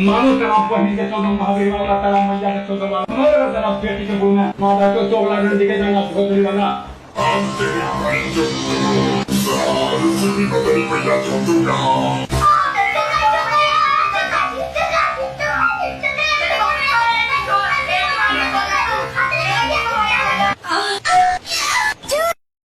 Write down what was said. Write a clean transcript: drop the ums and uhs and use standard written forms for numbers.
मानो तेरा पहले के चौदह महावीर वाला तेरा मैया के चौदह वाला मगर तेरा बेटी के गुना माता तो चौगला डंडी के जाना भोजली वाला I'm